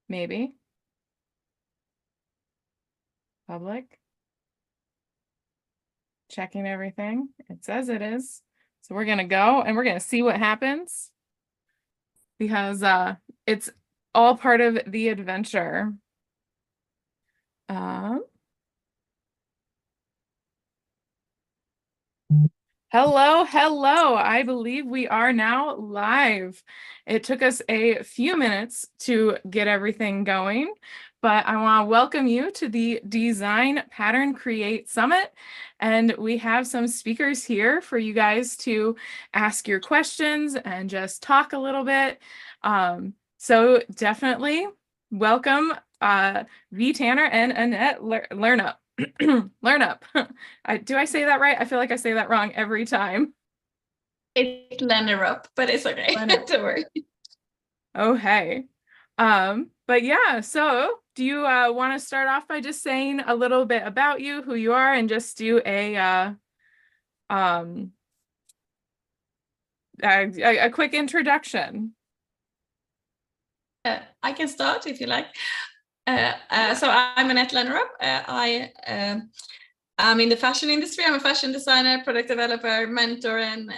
maybe. Public. Checking everything. It says it is. So we're going to go and we're going to see what happens because it's all part of the adventure. Hello, hello. I believe we are now live. It took us a few minutes to get everything going, but I want to welcome you to the Design Pattern Create Summit. And we have some speakers here for you guys to ask your questions and just talk a little bit. So definitely welcome V. Tanner and Annette Lernup. Learn up. Do I say that right? I feel like I say that wrong every time. It's Lernup, but it's okay. Don't worry. Oh, hey. But yeah, so do you want to start off by just saying a little bit about you, who you are, and just do a quick introduction? I can start if you like. So I'm Annette Lernup. I'm in the fashion industry. I'm a fashion designer, product developer, mentor, and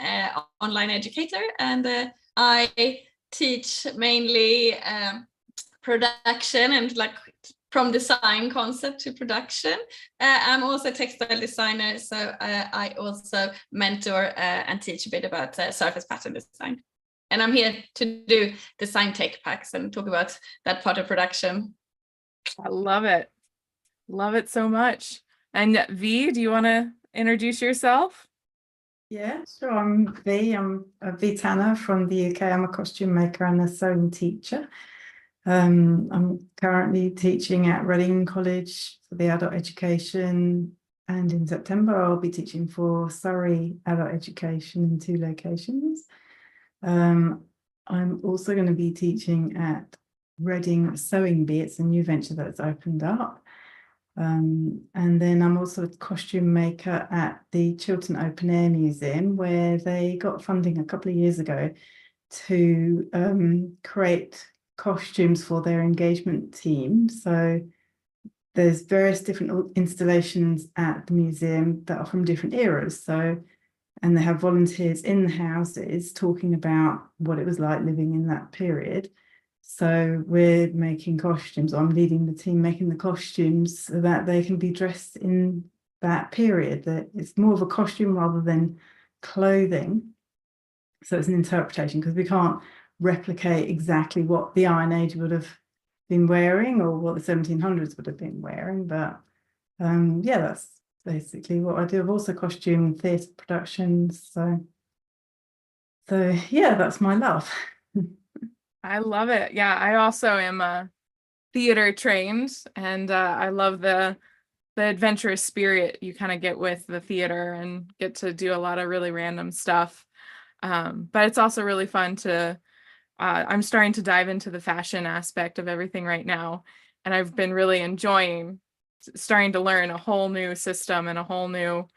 online educator. And I teach mainly production and like from design concept to production. I'm also a textile designer, so I also mentor and teach a bit about surface pattern design. And I'm here to do design tech packs and talk about that part of production. I love it. Love it so much. And V, do you want to introduce yourself? Yeah, sure. I'm V. I'm V Tanner from the UK. I'm a costume maker and a sewing teacher. I'm currently teaching at Reading College for the adult education, and in September I'll be teaching for Surrey adult education in 2 locations. I'm also going to be teaching at Reading Sewing Bee. It's a new venture that's opened up. And then I'm also a costume maker at the Chiltern Open Air Museum, where they got funding a couple of years ago to create costumes for their engagement team. So there's various different installations at the museum that are from different eras. And they have volunteers in the houses talking about what it was like living in that period. So we're making costumes. I'm leading the team making the costumes so that they can be dressed in that period. That it's more of a costume rather than clothing. So it's an interpretation, because we can't replicate exactly what the Iron Age would have been wearing or what the 1700s would have been wearing. But yeah, that's basically what I do. I've also costume theatre productions. So yeah, that's my love. I love it. Yeah, I also am theater trained, and I love the adventurous spirit you kind of get with the theater and get to do a lot of really random stuff. But it's also really fun to I'm starting to dive into the fashion aspect of everything right now, and I've been really enjoying starting to learn a whole new system and a whole new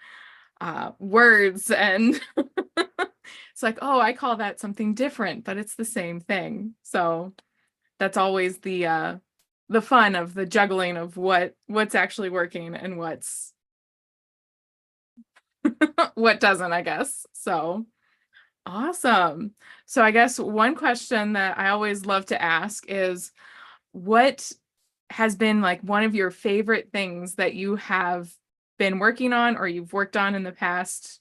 words, and it's like, oh, I call that something different, but it's the same thing. So that's always the fun of the juggling of what's actually working and what's what doesn't, I guess. So awesome. So I guess one question that I always love to ask is, what has been like one of your favorite things that you have been working on or you've worked on in the past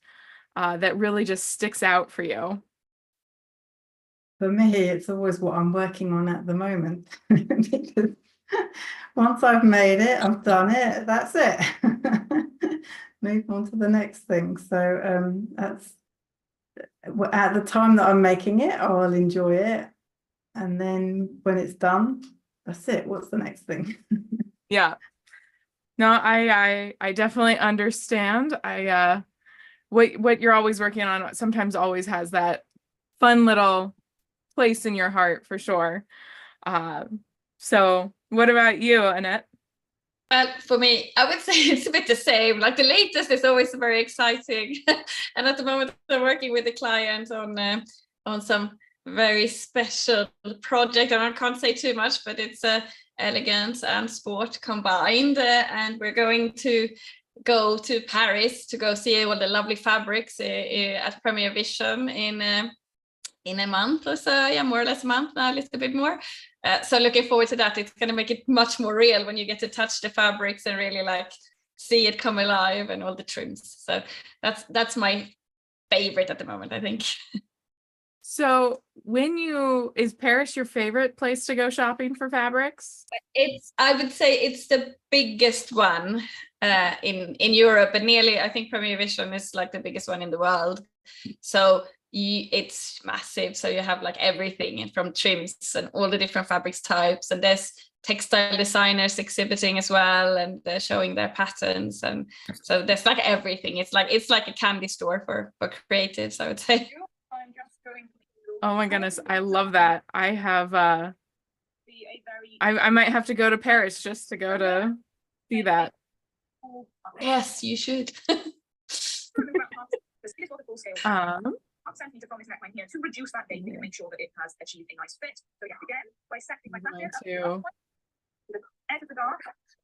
that really just sticks out for you? For me, it's always what I'm working on at the moment. Because once I've made it, I've done it, that's it. Move on to the next thing. So that's at the time that I'm making it, I'll enjoy it. And then when it's done, that's it. What's the next thing? Yeah. No, I definitely understand. What you're always working on sometimes always has that fun little place in your heart, for sure. So what about you, Annette? Well, for me, I would say it's a bit the same. Like the latest is always very exciting, and at the moment I'm working with a client on some very special project, and I can't say too much, but it's elegance and sport combined, and we're going to go to Paris to go see all the lovely fabrics at Premier Vision in a month or so. Yeah, more or less a month now, a little bit more. So looking forward to that. It's going to make it much more real when you get to touch the fabrics and really like see it come alive and all the trims. So that's my favorite at the moment, I think. So is Paris your favorite place to go shopping for fabrics? I would say it's the biggest one in Europe, and nearly, I think Premier Vision is like the biggest one in the world. So it's massive. So you have like everything from trims and all the different fabrics types, and there's textile designers exhibiting as well, and they're showing their patterns, and so there's like everything. It's like a candy store for creatives, I would say. Oh my goodness, I love that. I have I might have to go to Paris just to go to see that. Yes, you should. I'm sending you to promise neckline here to reduce that baby and make sure that it has achieved a nice fit. So yeah, again, by setting my blanket to the edge of the dark,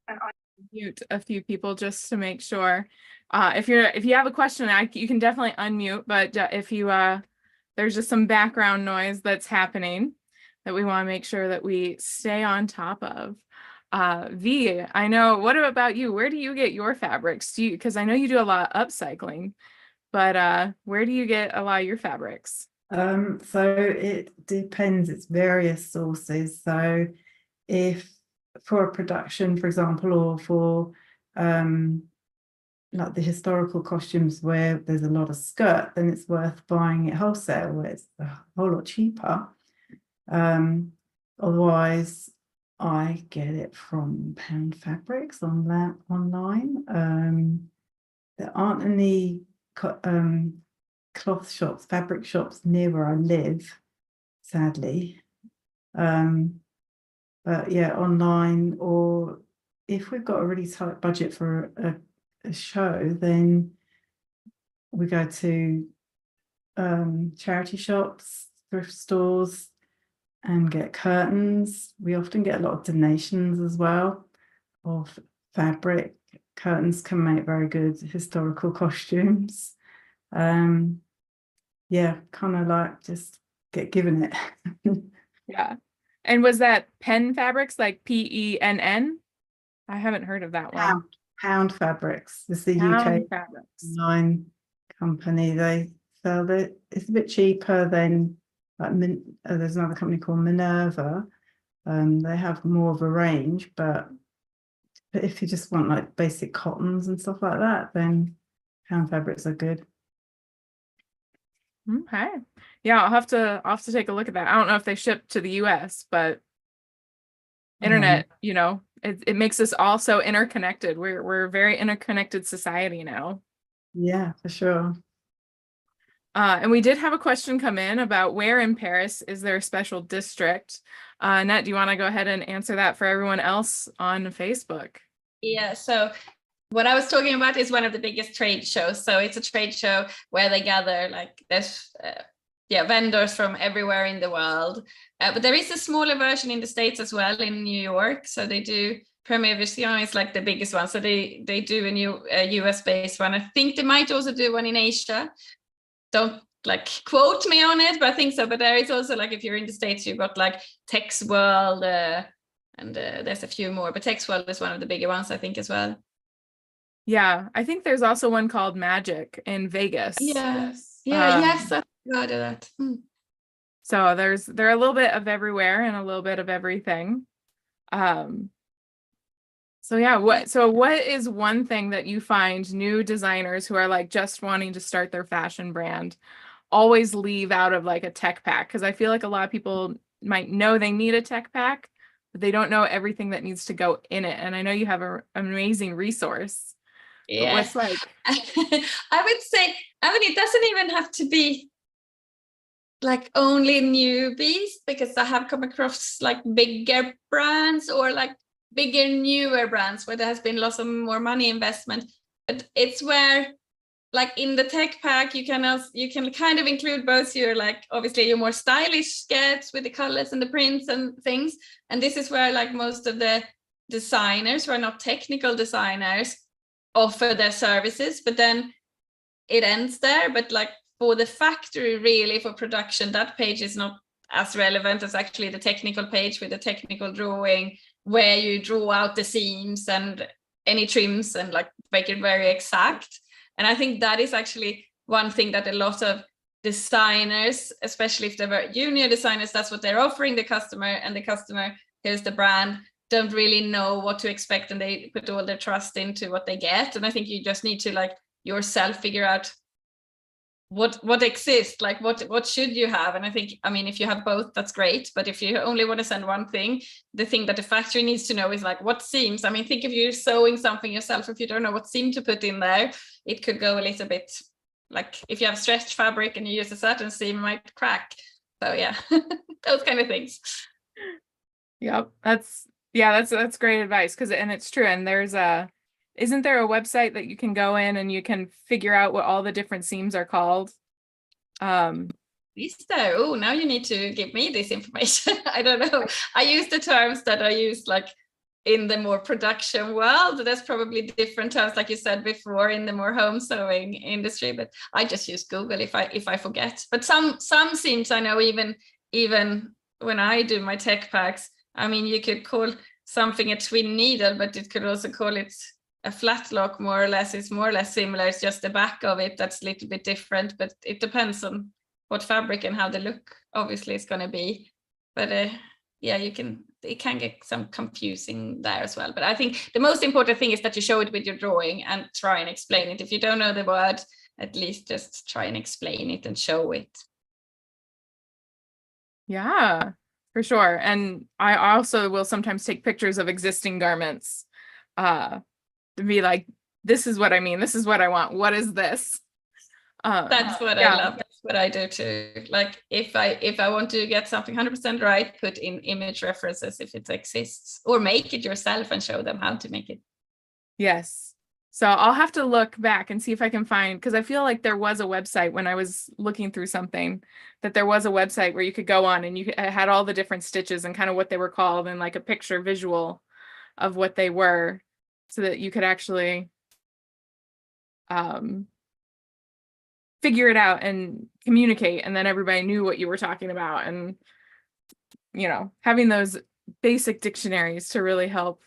and I mute a few people just to make sure. If you have a question, you can definitely unmute, but if you there's just some background noise that's happening that we want to make sure that we stay on top of. V, I know, what about you? Where do you get your fabrics? Because I know you do a lot of upcycling, but where do you get a lot of your fabrics? So it depends, it's various sources. So if for a production, for example, or for like the historical costumes where there's a lot of skirt, then it's worth buying it wholesale where it's a whole lot cheaper. Otherwise, I get it from Pound Fabrics online. There aren't any cloth shops, fabric shops near where I live, sadly. But yeah, online, or if we've got a really tight budget for a show, then we go to charity shops, thrift stores, and get curtains. We often get a lot of donations as well of fabric. Curtains can make very good historical costumes. Yeah, kind of like just get given it. Yeah. And was that Penn Fabrics, like PENN? I haven't heard of that one. Pound Fabrics. It's the Pound UK Fabrics. online company. They sell it. It's a bit cheaper than like there's another company called Minerva. They have more of a range, but if you just want like basic cottons and stuff like that, then Pound Fabrics are good. Okay. Yeah, I'll have to take a look at that. I don't know if they ship to the US, but internet, you know, it makes us all so interconnected. We're a very interconnected society now. Yeah, for sure. And we did have a question come in about where in Paris is there a special district? Annette, do you want to go ahead and answer that for everyone else on Facebook? Yeah, so what I was talking about is one of the biggest trade shows. So it's a trade show where they gather, like, there's vendors from everywhere in the world. But there is a smaller version in the States as well, in New York. So they do, Premier Vision is like the biggest one. So they do a new US-based one. I think they might also do one in Asia. Don't like quote me on it, but I think so. But there is also, like, if you're in the States, you've got like Tex World, and there's a few more. But Tex World is one of the bigger ones, I think, as well. Yeah, I think there's also one called Magic in Vegas. Yes. Yeah, yes, I've heard of that. So they're a little bit of everywhere and a little bit of everything. So yeah, what is one thing that you find new designers who are like just wanting to start their fashion brand always leave out of like a tech pack? Because I feel like a lot of people might know they need a tech pack, but they don't know everything that needs to go in it. And I know you have an amazing resource. Yeah. What's like? I would say, I mean, it doesn't even have to be like only newbies, because I have come across like bigger brands or like bigger, newer brands where there has been lots of more money investment. But it's where like in the tech pack, you can kind of include both your, like, obviously your more stylish sketch with the colors and the prints and things. And this is where like most of the designers who are not technical designers offer their services, but then it ends there. But like for the factory, really, for production, that page is not as relevant as actually the technical page with the technical drawing, where you draw out the seams and any trims and like make it very exact. And I think that is actually one thing that a lot of designers, especially if they were junior designers, that's what they're offering the customer, and the customer, here's the brand, don't really know what to expect, and they put all their trust into what they get. And I think you just need to like yourself figure out what exists, like what should you have. And I think, I mean, if you have both, that's great, but if you only want to send one thing, the thing that the factory needs to know is like what seams. I mean, think if you're sewing something yourself, if you don't know what seam to put in there, it could go a little bit, like if you have stretched fabric and you use a certain seam, it might crack. So yeah, those kind of things. Yep, that's great advice, because and it's true. And isn't there a website that you can go in and you can figure out what all the different seams are called? Is there? Oh, now you need to give me this information. I don't know. I use the terms that I use like in the more production world. There's probably different terms, like you said before, in the more home sewing industry, but I just use Google if I forget. But some seams I know, even when I do my tech packs, I mean, you could call something a twin needle, but it could also call it a flat lock, more or less. It's more or less similar. It's just the back of it that's a little bit different, but it depends on what fabric and how the look obviously is going to be. But yeah, it can get some confusing there as well. But I think the most important thing is that you show it with your drawing and try and explain it. If you don't know the word, at least just try and explain it and show it. Yeah, for sure. And I also will sometimes take pictures of existing garments to be like, this is what I mean, this is what I want, what is this? That's what I love. That's what I do too. Like if I want to get something 100% right, put in image references if it exists, or make it yourself and show them how to make it. Yes. So I'll have to look back and see if I can find, because I feel like there was a website when I was looking through something, that there was a website where you could go on and you had all the different stitches and kind of what they were called and like a picture visual of what they were, so that you could actually figure it out and communicate, and then everybody knew what you were talking about. And having those basic dictionaries to really help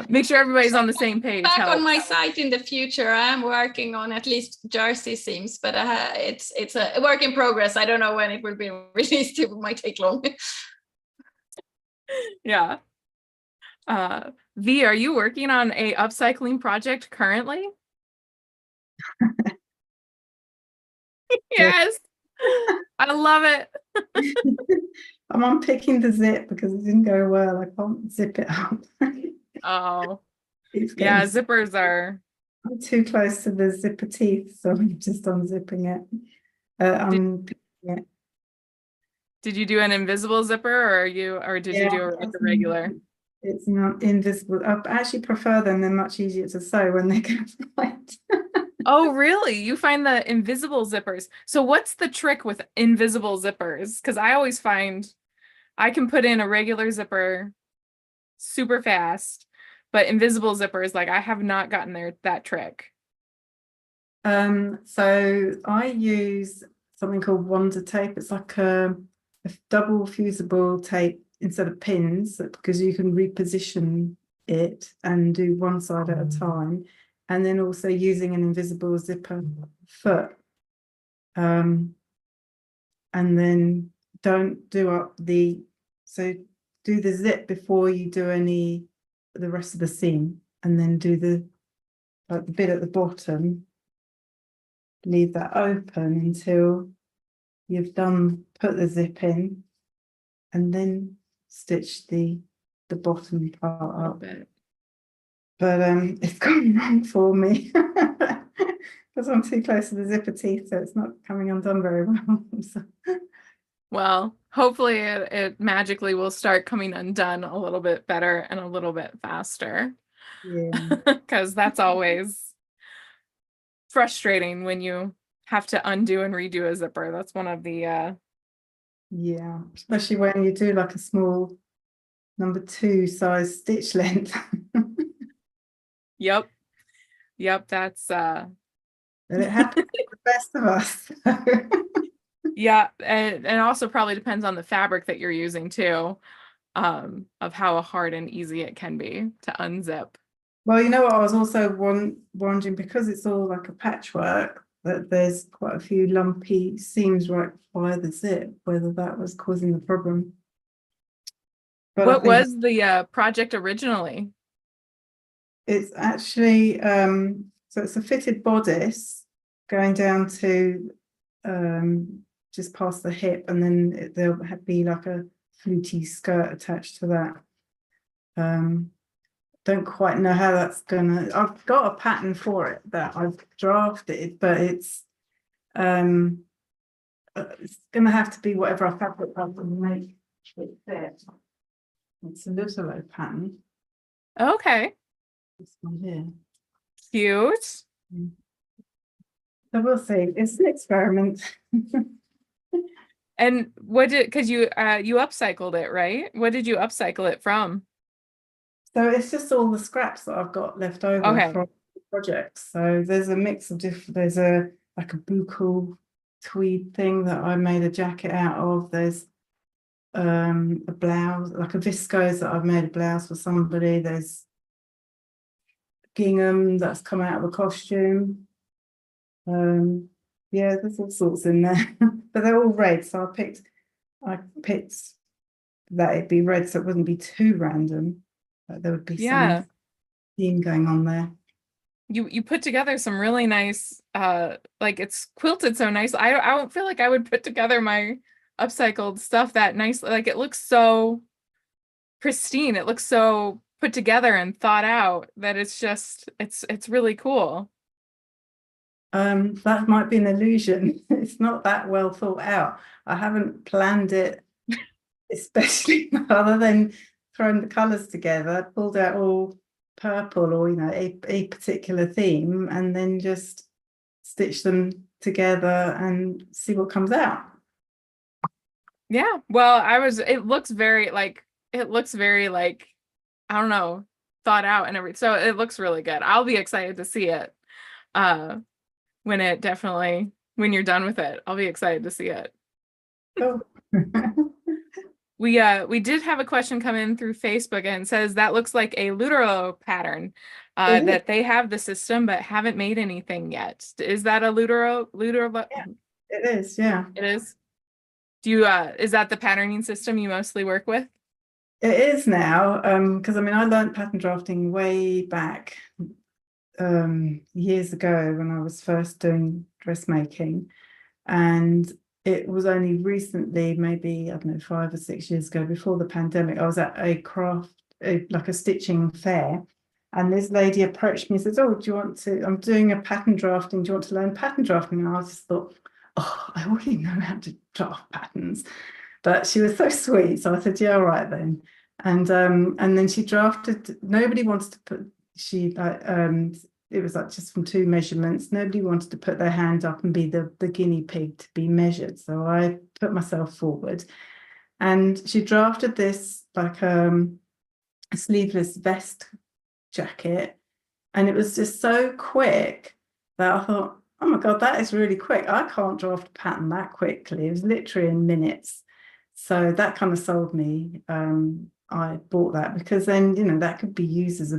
make sure everybody's on the same page. Back on my site in the future, I am working on at least jersey seams, but it's a work in progress. I don't know when it will be released. It might take long. Yeah. V, are you working on a upcycling project currently? Yes. I love it. I'm unpicking the zip because it didn't go well. I can't zip it up. Oh, yeah, zippers are. I'm too close to the zipper teeth, so I'm just unzipping it. Yeah. Did you do an invisible zipper, or did you do a regular? It's not invisible. I actually prefer them. They're much easier to sew when they go flat. Oh, really? You find the invisible zippers. So what's the trick with invisible zippers? Because I always find I can put in a regular zipper super fast, but invisible zippers, like I have not gotten that trick. So I use something called Wonder tape. It's like a double fusible tape instead of pins, because you can reposition it and do one side at a time. And then also using an invisible zipper foot. And then don't do up so do the zip before you do the rest of the seam, and then do the bit at the bottom, leave that open until you've put the zip in, and then stitch the bottom part up. But it's gone wrong for me because I'm too close to the zipper teeth, so it's not coming undone very well. So. Well, hopefully it magically will start coming undone a little bit better and a little bit faster. Yeah. Because that's always frustrating when you have to undo and redo a zipper. That's one of the Yeah, especially when you do like a small number 2 size stitch length. yep. Yep, that's And it happens to the best of us. yeah, and also probably depends on the fabric that you're using too, of how hard and easy it can be to unzip. Well, you know what, I was also wondering, because it's all like a patchwork, that there's quite a few lumpy seams right by the zip, whether that was causing the problem. But I What think was the project originally? it's actually so it's a fitted bodice going down to just past the hip, and then there'll be like a fluty skirt attached to that. Don't quite know how that's gonna, I've got a pattern for it that I've drafted, but it's gonna have to be whatever our fabric I can make it fit. It's a little pattern, Okay, this one here. cute. So we'll see, it's an experiment. And what did, because you upcycled it, right? What did you upcycle it from? So it's just all the scraps that I've got left over Okay. from the projects. So there's a mix of different, there's a like a buccal tweed thing that I made a jacket out of. There's a blouse, like a viscose that I've made a blouse for somebody. There's gingham that's come out of a costume. Yeah, there's all sorts in there, but they're all red. So I picked that it'd be red, so it wouldn't be too random. But there would be Yeah. some theme going on there. You put together some really nice like it's quilted so nice. I don't feel like I would put together my upcycled stuff that nice. Like it looks so pristine. It looks so put together and thought out that it's just it's really cool. That might be an illusion. It's not that well thought out. I haven't planned it, especially other than throwing the colours together, pulled out all purple or a particular theme, and then just stitch them together and see what comes out. Yeah. Well, it looks very like I don't know, thought out and everything. So it looks really good. I'll be excited to see it. When you're done with it, I'll be excited to see it. Oh. We did have a question come in through Facebook, and it says that looks like a Lutero pattern, that they have the system but haven't made anything yet. Is that a Lutero? Yeah, it is, yeah. It is. Do you is that the patterning system you mostly work with? It is now, because I mean I learned pattern drafting way back years ago when I was first doing dressmaking, and it was only recently, maybe I don't know, 5 or 6 years ago, before the pandemic, I was at a like a stitching fair, and this lady approached me and says, "Oh, do you want to? I'm doing a pattern drafting. Do you want to learn pattern drafting?" And I just thought, "Oh, I already know how to draft patterns," but she was so sweet, so I said, "Yeah, all right then." And then she drafted. Nobody wanted to put. It was like just from 2 measurements. Nobody wanted to put their hand up and be the guinea pig to be measured. So I put myself forward, and she drafted this like a sleeveless vest jacket, and it was just so quick that I thought, oh my God, that is really quick. I can't draft a pattern that quickly. It was literally in minutes. So that kind of sold me. I bought that because then, that could be used as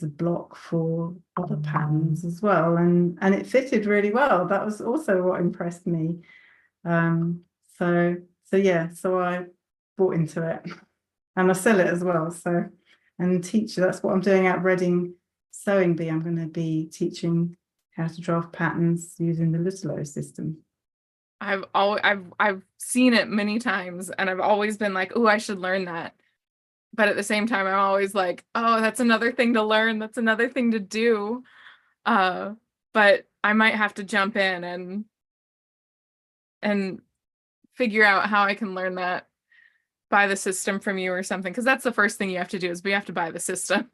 a block for other patterns as well, and it fitted really well. That was also what impressed me. So yeah, so I bought into it, and I sell it as well. So, and teach, that's what I'm doing at Reading Sewing Bee. I'm going to be teaching how to draft patterns using the Lutelo system. I've seen it many times, and I've always been like, oh, I should learn that. But at the same time, I'm always like, oh, that's another thing to learn. That's another thing to do. But I might have to jump in and figure out how I can learn that, buy the system from you or something. Because that's the first thing you have to do is we have to buy the system.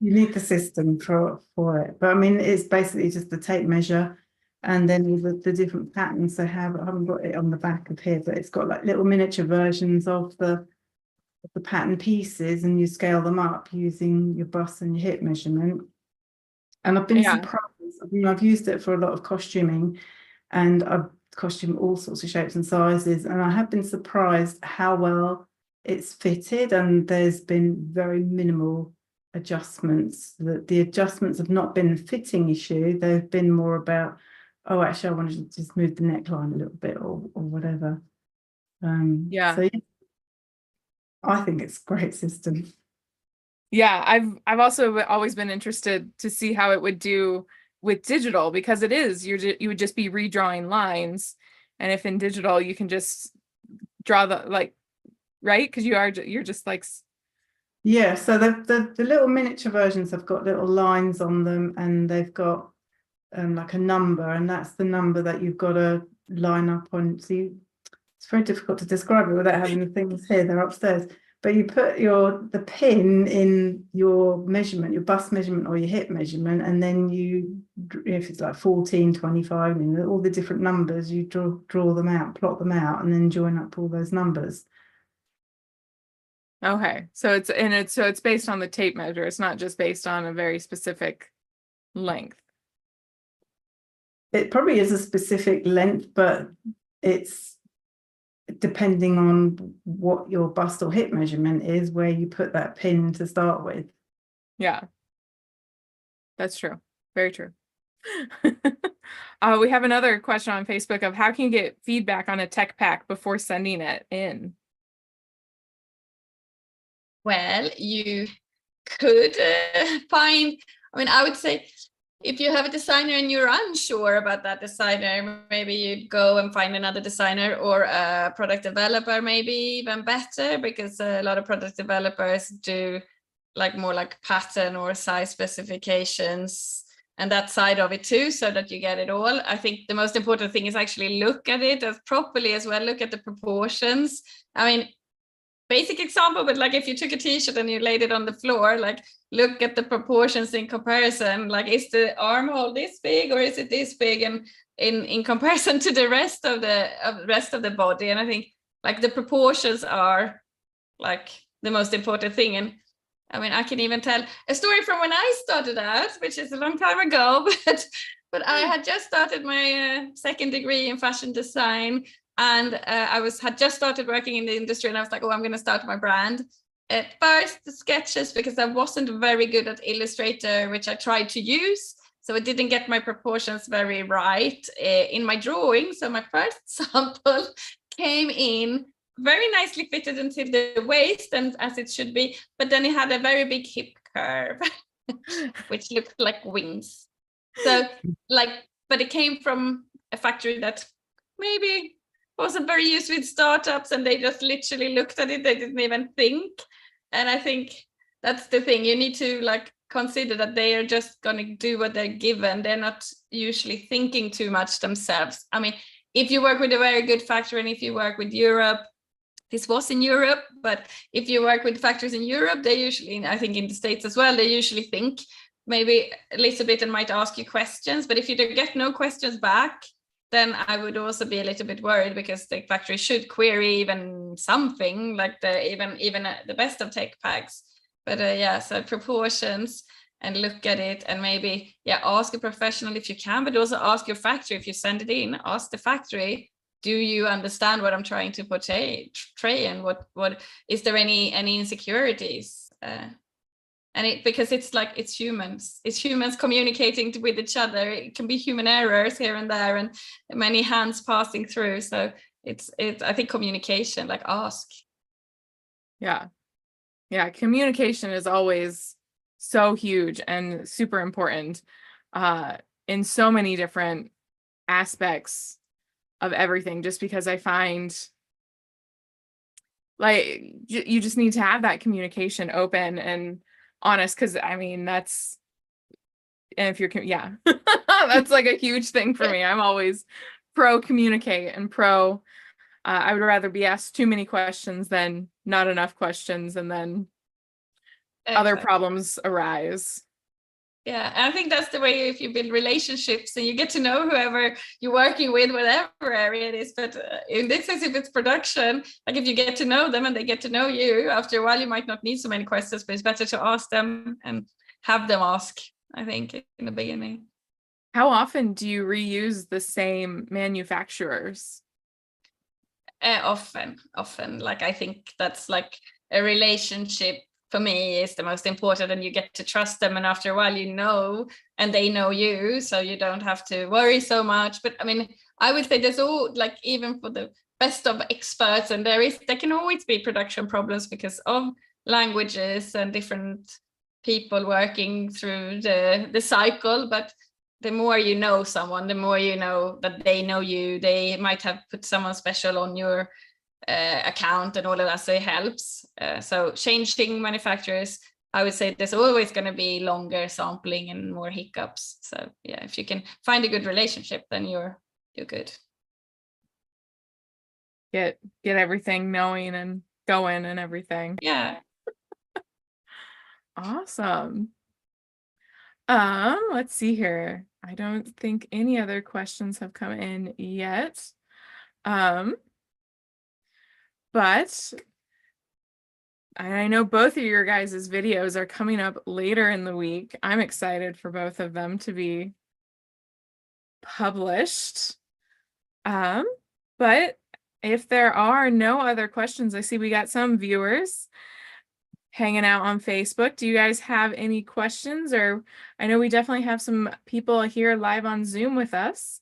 You need the system for it. But I mean, it's basically just the tape measure and then all the different patterns they have. I haven't got it on the back of here, but it's got like little miniature versions of the pattern pieces, and you scale them up using your bust and your hip measurement. And I've been Yeah. surprised. I mean, I've used it for a lot of costuming, and I've costumed all sorts of shapes and sizes, and I have been surprised how well it's fitted, and there's been very minimal adjustments. The adjustments have not been a fitting issue. They've been more about, oh, actually, I want to just move the neckline a little bit or whatever. Yeah. So yeah, I think it's a great system. Yeah, I've also always been interested to see how it would do with digital, because it is you would just be redrawing lines, and if in digital you can just draw the like, right, because you're just like Yeah, so the little miniature versions have got little lines on them, and they've got like a number, and that's the number that you've got to line up on. So it's very difficult to describe it without having the things here. They're upstairs. But you put the pin in your measurement, your bust measurement or your hip measurement, and then you, if it's like 14, 25, all the different numbers, you draw them out, plot them out, and then join up all those numbers. okay. So it's based on the tape measure. It's not just based on a very specific length. It probably is a specific length, but it's depending on what your bust or hip measurement is, where you put that pin to start with. Yeah. That's true. Very true. We have another question on Facebook of how can you get feedback on a tech pack before sending it in? Well, you could find, I mean, I would say if you have a designer and you're unsure about that designer, maybe you go and find another designer or a product developer, maybe even better, because a lot of product developers do like more like pattern or size specifications and that side of it too, so that you get it all. I think the most important thing is actually look at it as properly as well, look at the proportions. I mean, basic example, but like if you took a t-shirt and you laid it on the floor, like look at the proportions in comparison, like is the armhole this big or is it this big, and in comparison to the rest of the body. And I think like the proportions are like the most important thing. And I mean, I can even tell a story from when I started out, which is a long time ago, but I had just started my second degree in fashion design, and I had just started working in the industry, and I was like, oh, I'm going to start my brand. At first, the sketches, because I wasn't very good at Illustrator, which I tried to use, so I didn't get my proportions very right in my drawing. So my first sample came in very nicely fitted until the waist, and as it should be, but then it had a very big hip curve, which looked like wings. So like, but it came from a factory that maybe wasn't very used with startups, and they just literally looked at it, they didn't even think. And I think that's the thing, you need to like consider that they are just going to do what they're given. They're not usually thinking too much themselves. I mean, if you work with a very good factory, and if you work with Europe, this was in Europe, but if you work with factories in Europe, they usually, I think in the States as well, they usually think maybe a little bit and might ask you questions. But if you get no questions back, then I would also be a little bit worried, because the factory should query even something like even the best of tech packs. But yeah, so proportions, and look at it, and maybe ask a professional if you can, but also ask your factory. If you send it in, ask the factory, do you understand what I'm trying to portray, and what is there any insecurities? And because it's like it's humans communicating with each other. It can be human errors here and there, and many hands passing through. So it's I think communication, like ask. Yeah, communication is always so huge and super important in so many different aspects of everything, just because I find like you just need to have that communication open and honest, because I mean that's, and if you're that's like a huge thing for me. I'm always pro communicate and pro I would rather be asked too many questions than not enough questions, and then other Exactly. problems arise. Yeah, and I think that's the way if you build relationships and you get to know whoever you're working with, whatever area it is. But in this case, if it's production, like if you get to know them and they get to know you, after a while, you might not need so many questions, but it's better to ask them and have them ask, I think, in the beginning. How often do you reuse the same manufacturers? Often. Like I think that's like a relationship for me is the most important, and you get to trust them, and after a while you know, and they know you, so you don't have to worry so much. But I mean, I would say there's all, like, even for the best of experts, and there can always be production problems because of languages and different people working through the cycle. But the more you know someone, the more you know that they know you. They might have put someone special on your account and all of that, so it helps. So changing manufacturers, I would say there's always going to be longer sampling and more hiccups. So yeah, if you can find a good relationship, then you're good. Get everything knowing and going and everything. Yeah. Awesome. Let's see here. I don't think any other questions have come in yet. But I know both of your guys' videos are coming up later in the week. I'm excited for both of them to be published. But if there are no other questions, I see we got some viewers hanging out on Facebook. Do you guys have any questions? Or I know we definitely have some people here live on Zoom with us.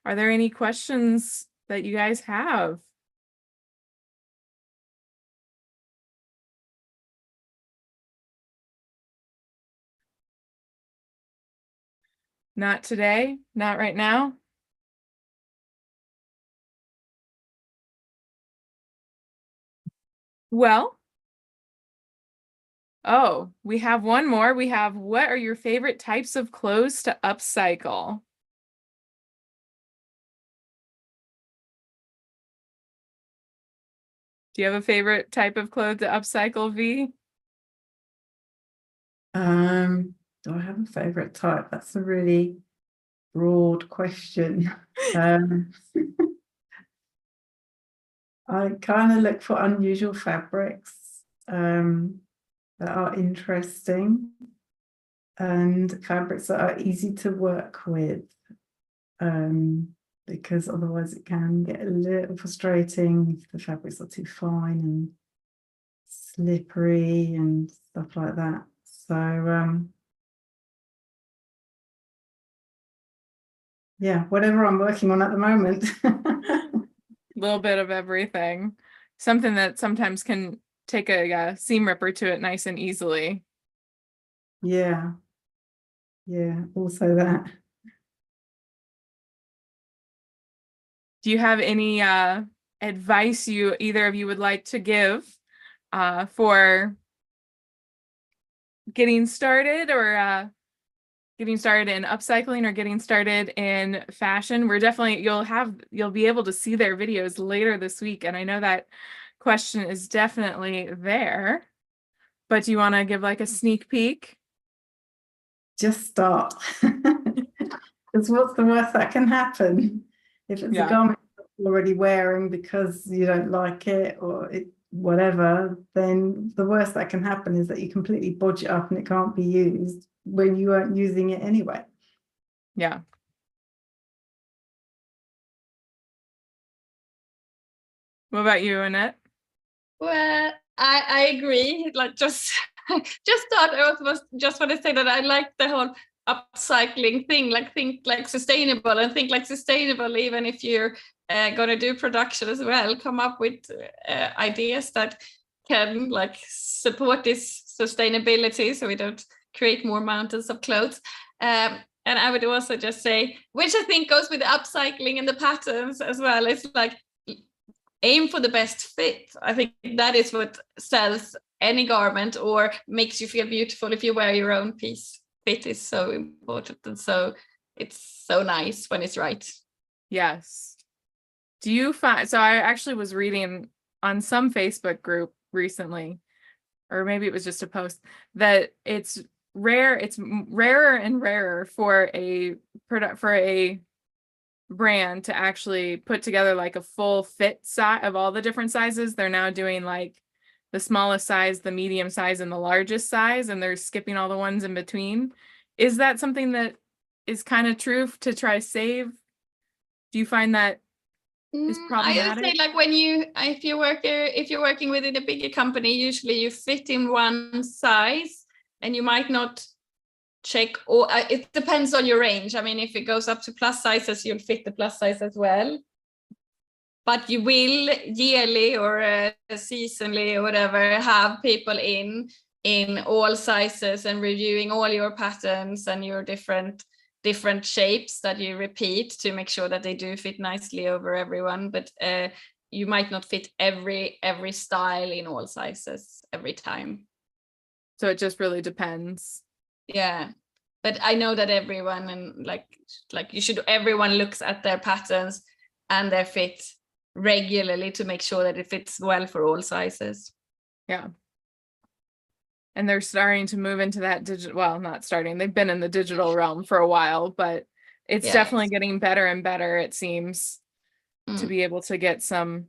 Are there any questions that you guys have? Not today, not right now. Well, oh, we have one more. We have, what are your favorite types of clothes to upcycle? Do you have a favorite type of clothes to upcycle, V? Do I have a favorite type? That's a really broad question. I kind of look for unusual fabrics that are interesting, and fabrics that are easy to work with, because otherwise it can get a little frustrating if the fabrics are too fine and slippery and stuff like that. So yeah, whatever I'm working on at the moment. A little bit of everything. Something that sometimes can take a seam ripper to it nice and easily. Yeah, also that. Do you have any advice either of you would like to give for getting started, or getting started in upcycling, or getting started in fashion? We're definitely, you'll be able to see their videos later this week, and I know that question is definitely there, but do you want to give like a sneak peek? Just start. Because what's the worst that can happen? If it's a garment you're already wearing because you don't like it, or whatever, then the worst that can happen is that you completely bodge it up and it can't be used when you weren't using it anyway. Yeah. What about you, Annette? Well, I agree. Like just start. I was just want to say that I like the whole upcycling thing. Like think like sustainable, and think like sustainable even if you're going to do production as well. Come up with ideas that can like support this sustainability, so we don't create more mountains of clothes. And I would also just say, which I think goes with the upcycling and the patterns as well, it's like aim for the best fit. I think that is what sells any garment or makes you feel beautiful. If you wear your own piece, fit is so important, and so it's so nice when it's right. Yes. Do you find, so I actually was reading on some Facebook group recently, or maybe it was just a post, that it's rarer and rarer for a brand to actually put together like a full fit size of all the different sizes. They're now doing like the smallest size, the medium size, and the largest size, and they're skipping all the ones in between. Is that something that is kind of true to try save? Do you find that is I would problematic? say, like, if you're working within a bigger company, usually you fit in one size, and you might not check, or it depends on your range. I mean, if it goes up to plus sizes, you'll fit the plus size as well. But you will yearly or seasonally or whatever have people in all sizes and reviewing all your patterns and your different shapes that you repeat to make sure that they do fit nicely over everyone. But you might not fit every style in all sizes every time. So it just really depends. Yeah, but I know that everyone, and like everyone looks at their patterns and their fit regularly to make sure that it fits well for all sizes. Yeah. And they're starting to move into that digital, well, not starting, they've been in the digital realm for a while, but it's definitely getting better and better, it seems, to be able to get some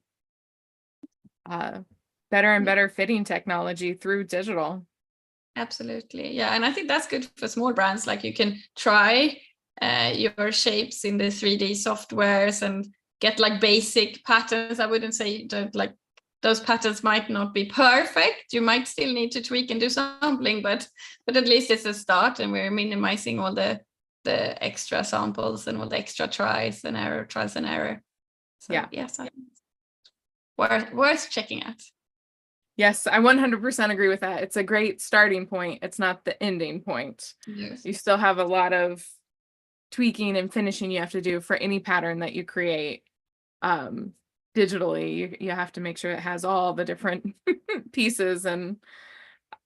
better and better fitting technology through digital. Absolutely. Yeah. And I think that's good for small brands. Like, you can try your shapes in the 3D softwares and get like basic patterns. I wouldn't say that like those patterns might not be perfect. You might still need to tweak and do sampling, but at least it's a start, and we're minimizing all the extra samples and all the extra trials and error. So yeah, yes, worth checking out. Yes, I 100% agree with that. It's a great starting point. It's not the ending point. Yes. You still have a lot of tweaking and finishing you have to do for any pattern that you create. Digitally, you have to make sure it has all the different pieces and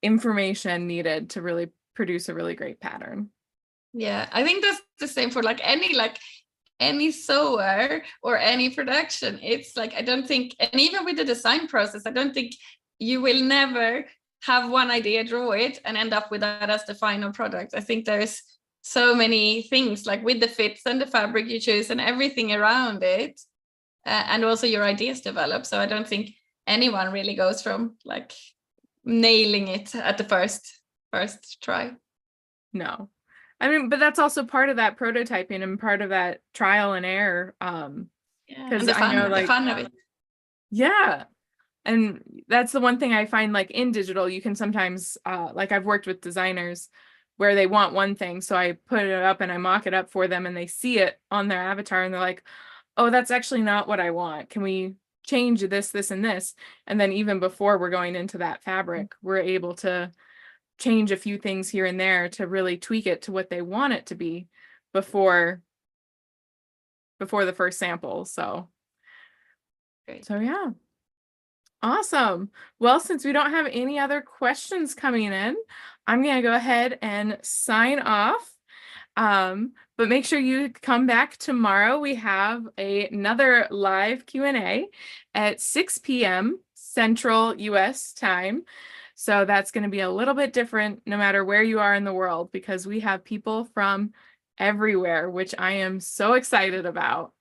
information needed to really produce a really great pattern. Yeah, I think that's the same for like any sewer or any production. It's like, I don't think, and even with the design process, I don't think you will never have one idea, draw it, and end up with that as the final product. I think there's so many things, like with the fits and the fabric you choose and everything around it, and also your ideas develop. So I don't think anyone really goes from like nailing it at the first try. No, I mean, but that's also part of that prototyping and part of that trial and error. Because I know, like, the fun of it. Yeah. And that's the one thing I find, like, in digital, you can sometimes, like, I've worked with designers where they want one thing, so I put it up and I mock it up for them, and they see it on their avatar and they're like, oh, that's actually not what I want. Can we change this, this, and this? And then even before we're going into that fabric, we're able to change a few things here and there to really tweak it to what they want it to be before the first sample. So Great. So yeah. Awesome. Well, since we don't have any other questions coming in, I'm going to go ahead and sign off. But make sure you come back tomorrow. We have another live Q&A at 6 p.m. Central US time. So that's going to be a little bit different no matter where you are in the world, because we have people from everywhere, which I am so excited about.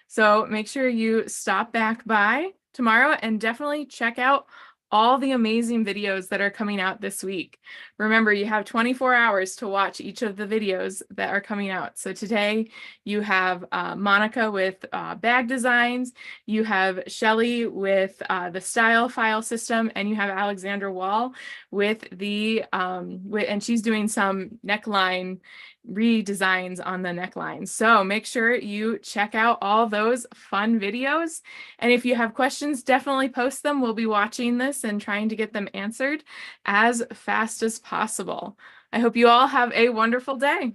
So make sure you stop back by tomorrow and definitely check out all the amazing videos that are coming out this week. Remember, you have 24 hours to watch each of the videos that are coming out. So today you have Monica with bag designs, you have Shelly with the style file system, and you have Alexandra Wall with the, and she's doing some neckline redesigns on the neckline. So make sure you check out all those fun videos. And if you have questions, definitely post them. We'll be watching this and trying to get them answered as fast as possible. I hope you all have a wonderful day.